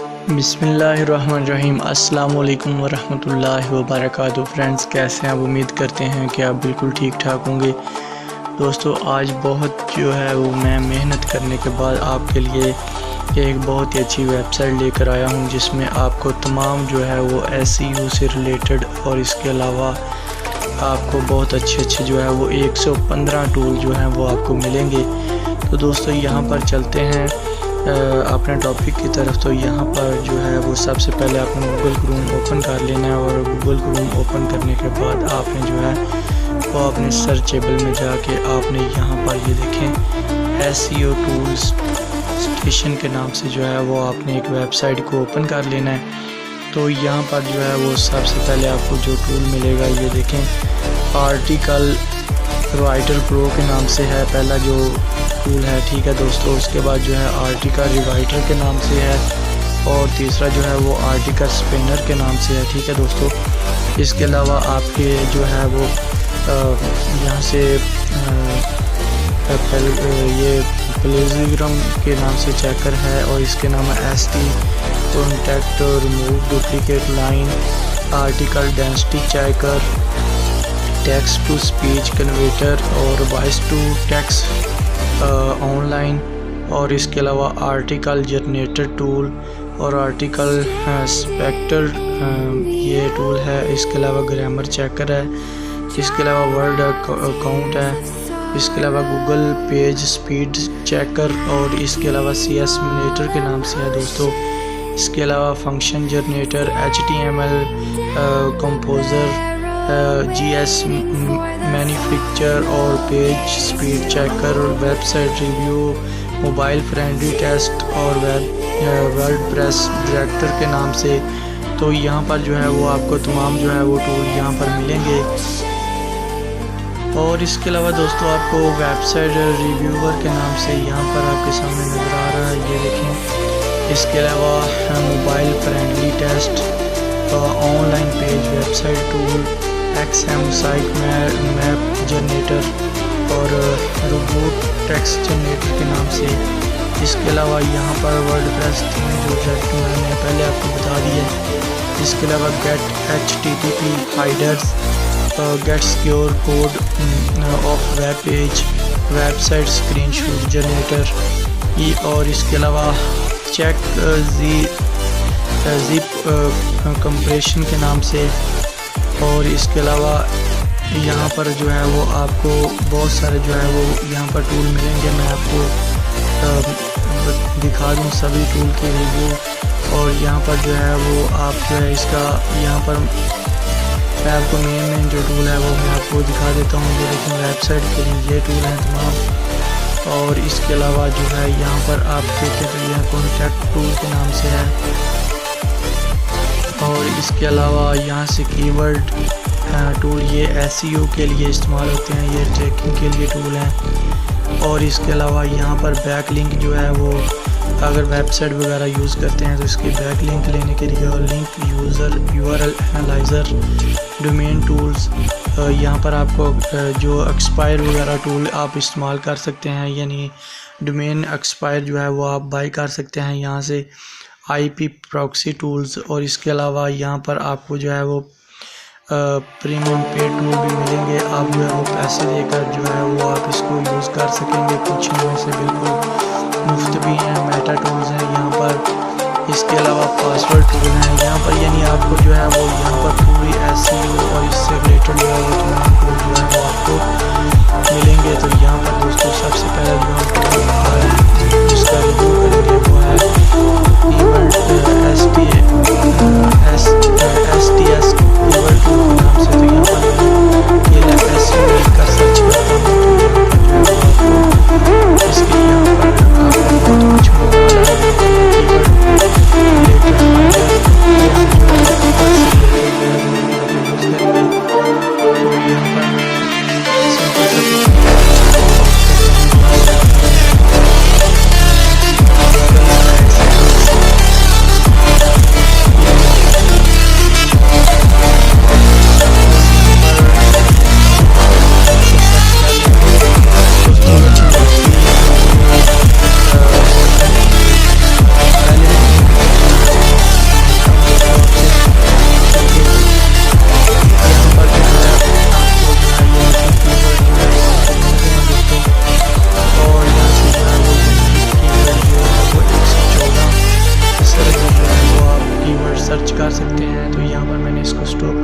बिस्मिल्लाहिर्रहमानिर्रहीम। अस्सलाम वालेकुम वरहमतुल्लाहि वबरकातुहू। फ्रेंड्स, कैसे हैं आप? उम्मीद करते हैं कि आप बिल्कुल ठीक ठाक होंगे। दोस्तों, आज बहुत जो है वो मैं मेहनत करने के बाद आपके लिए एक बहुत ही अच्छी वेबसाइट लेकर आया हूं, जिसमें आपको तमाम जो है वो SEO से रिलेटेड और इसके अलावा आपको बहुत अच्छे जो है वो 115 टूल जो हैं वो आपको मिलेंगे। तो दोस्तों, यहाँ पर चलते हैं अपने टॉपिक की तरफ। तो यहाँ पर जो है वो सबसे पहले आपने गूगल क्रोम ओपन कर लेना है, और गूगल क्रोम ओपन करने के बाद आपने जो है वो अपने सर्चेबल में जाके आपने यहाँ पर ये देखें SEO टूल्स स्टेशन के नाम से जो है वो आपने एक वेबसाइट को ओपन कर लेना है। तो यहाँ पर जो है वो सबसे पहले आपको जो टूल मिलेगा ये देखें आर्टिकल राइटर प्रो के नाम से है पहला जो टूल है, ठीक है दोस्तों। उसके बाद जो है आर्टिकल रिवाइटर के नाम से है, और तीसरा जो है वो आर्टिकल स्पिनर के नाम से है, ठीक है दोस्तों। इसके अलावा आपके जो है वो यहाँ से ये प्लेजिग्राम के नाम से चेकर है, और इसके नाम है ST contact remove duplicate line, article density checker, text to speech converter और वॉइस टू टेक्स्ट ऑनलाइन, और इसके अलावा आर्टिकल जनरेटर टूल और आर्टिकल स्पेक्टर ये टूल है। इसके अलावा ग्रामर चेकर है, इसके अलावा वर्ड अकाउंट है, इसके अलावा गूगल पेज स्पीड चेकर, और इसके अलावा CS मिनेटर के नाम से है दोस्तों। इसके अलावा function generator, HTML composer, GS manufacture और page speed checker, website review, mobile friendly test और वर्डप्रेस डायरेक्टर के नाम से। तो यहाँ पर जो है वो आपको तमाम जो है वो टूल यहाँ पर मिलेंगे। और इसके अलावा दोस्तों आपको वेबसाइट रिव्यूअर के नाम से यहाँ पर आपके सामने नज़र आ रहा है, ये देखें। इसके अलावा mobile friendly test, online page website tool, XM site map generator और रोबोट टेक्स्ट जनरेटर के नाम से। इसके अलावा यहाँ पर वर्डप्रेस थीम जो डायरेक्ट मैंने पहले आपको बता दी है। इसके अलावा get HTTP headers, get secure code of web page, website screenshot generator, और इसके अलावा चेक जिप कंप्रेशन के नाम से। और इसके अलावा यहाँ पर जो है वो आपको बहुत सारे जो है वो यहाँ पर टूल मिलेंगे। मैं आपको दिखा दूँ सभी टूल के रिव्यू, और यहाँ पर जो है वो आप जो है इसका यहाँ पर मैं आपको मेन जो टूल है वो मैं आपको दिखा देता हूँ। ये देखिए वेबसाइट के लिए ये टूल हैं तमाम। और इसके अलावा जो है यहाँ पर आप देखें तो यह कॉन्टैक्ट टूल के नाम से है, और इसके अलावा यहाँ से कीवर्ड टूल ये SEO के लिए इस्तेमाल होते हैं, ये ट्रैकिंग के लिए टूल हैं। और इसके अलावा यहाँ पर बैक लिंक जो है वो अगर वेबसाइट वगैरह यूज़ करते हैं तो इसकी बैक लिंक लेने के लिए, और link user URL analyser, domain tools, यहाँ पर आपको जो एक्सपायर वगैरह टूल आप इस्तेमाल कर सकते हैं, यानी डोमेन एक्सपायर जो है वो आप बाई कर सकते हैं यहाँ से, IP प्रॉक्सी टूल्स। और इसके अलावा यहाँ पर आपको जो है वो प्रीमियम पे टूल भी मिलेंगे। आप जो है वो पैसे देकर जो है वो आप इसको यूज़ कर सकेंगे, कुछ इनमें से बिल्कुल मुफ्त भी हैं। मेटा टूल्स हैं यहाँ पर, इसके अलावा पासवर्ड टूल हैं यहाँ पर, यानी आपको जो है वो यहाँ पर पूरी SEO और इससे रिलेटेड जो है वो तमाम टूल जो है वो आपको मिलेंगे। तो यहाँ पर दोस्तों सबसे पहले जो हम टूल जिसका रिव्यू करेंगे वो है STS कीवर्ड टूल के नाम से। तो यहाँ पर ये SEO का सर्च करता हूँ तो यहाँ पर जो है वो आपको इसके यहाँ पर आपको बहुत कुछ मिलने वाला है।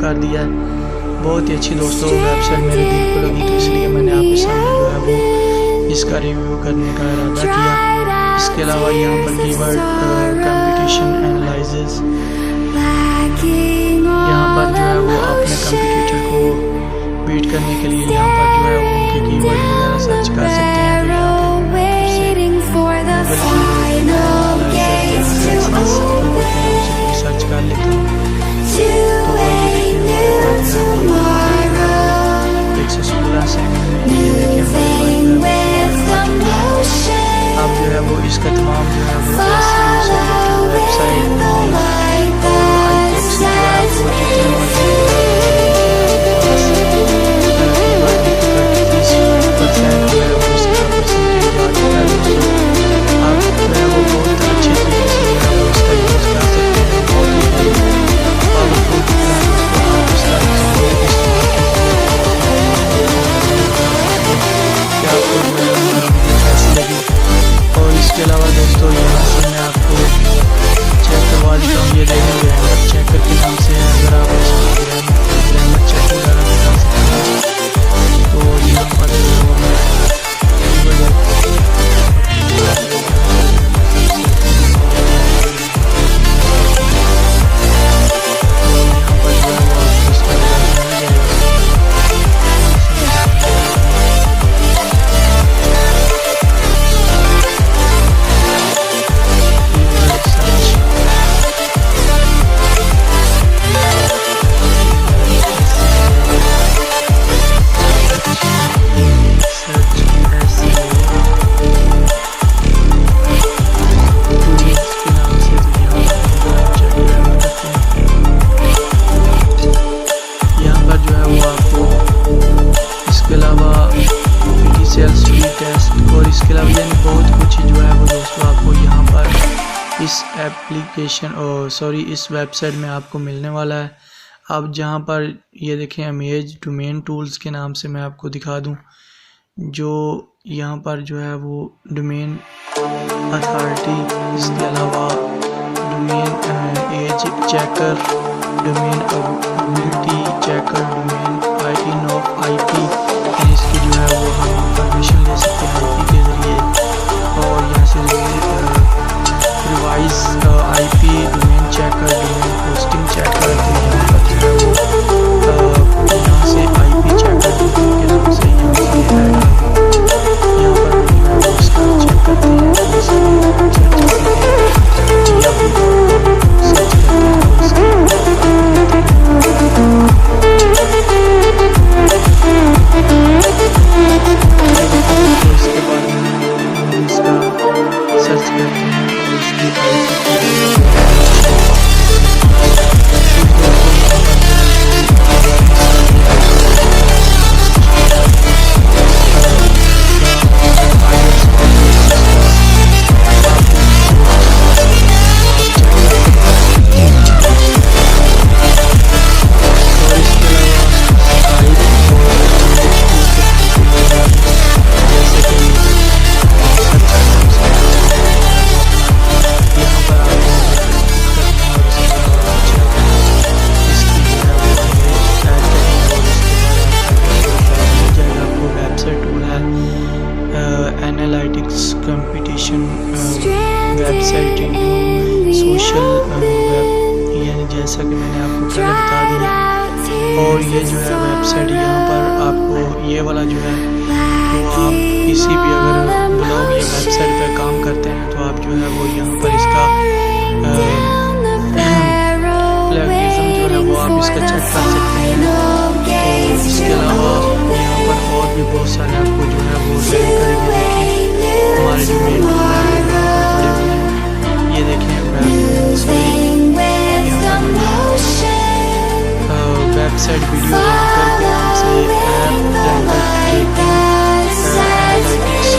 कर दिया है। बहुत ही अच्छी दोस्तों वेबसाइट मेरे दिल को लगी, तो इसलिए मैंने आपके सामने जो है वो इसका रिव्यू करने का इरादा किया। इसके अलावा यहाँ पर कीवर्ड कंपटीशन एनालिसिस, यहाँ पर जो है वो अपने कंपटीटर को बीट करने के लिए यहाँ पर जो है वो उनके कीवर्ड वगैरह सर्च कर सकते हैं। तो यहाँ पे सर्च कर लेता हूँ, तो ये देखिए अब जो है वो इसका तमाम जो है वो वेबसाइट इसके अलावा दोस्तों यहाँ से मैं आपको चेक करवा देता हूँ। ये देखें ग्रामर चेकर के नाम से है, अगर आप ग्रामर चेक वगैरह भी कर सकते हैं। तो यहाँ पर और इसके अलावा यानी बहुत कुछ जो है वो दोस्तों आपको यहाँ पर इस एप्लीकेशन और सॉरी इस वेबसाइट में आपको मिलने वाला है। अब जहाँ पर ये देखें इमेज डोमेन टूल्स के नाम से मैं आपको दिखा दूँ, जो यहाँ पर जो है वो डोमेन अथॉरिटी, इसके अलावा domain age checker, domain availability checker, domain ID of IP, इसकी जो है वो हम परमिशन ले सकते हैं आईपी के ज़रिए। और यहाँ से revise IP, domain checker, domain hosting checker, तो यहाँ पर जो है वो यहाँ से आईपी चेकर डोमेन के नाम से यहाँ पर जो है वो इसका चेक करते हैं। Analytics competition website review social web, यानी जैसा कि मैंने आपको पहले बता दिया। और ये जो है वेबसाइट यहाँ पर आपको ये वाला जो है तो आप किसी भी अगर ब्लॉग या वेबसाइट पे काम करते हैं तो आप जो है वो यहाँ पर इसका प्लेगरिज्म जो है वो आप इसका चेक कर सकते हैं। तो इसके अलावा यहाँ पर और भी बहुत सारे आपको जो है वो रैंक करेंगे। देखें हमारे जो मेन टूल है वो यहाँ पर पड़े हुए हैं। ये देखें वेबसाइट वीडियो रैंकर के नाम से ऐप रैंकर एनालिटिक्स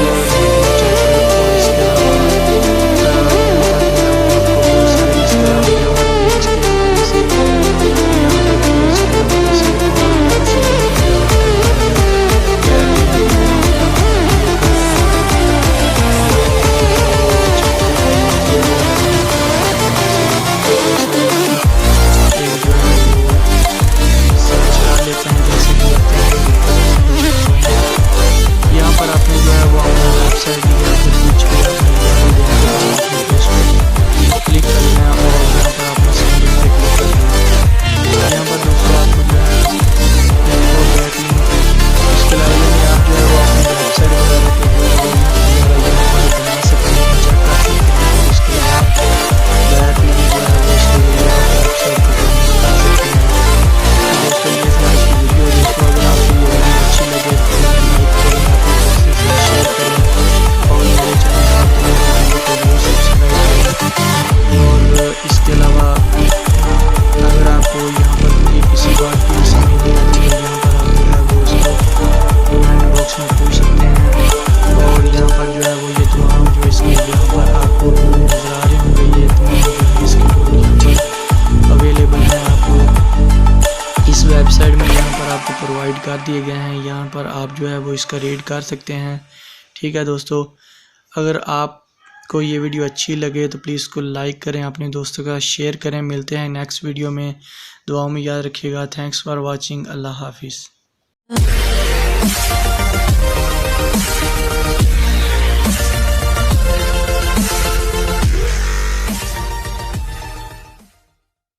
बता दिए गए हैं, यहाँ पर आप जो है वो इसका रीड कर सकते हैं। ठीक है दोस्तों, अगर आपको ये वीडियो अच्छी लगे तो प्लीज़ इसको लाइक करें, अपने दोस्तों का शेयर करें। मिलते हैं नेक्स्ट वीडियो में, दुआओं में याद रखिएगा। Thanks for watching. अल्लाह हाफिज़।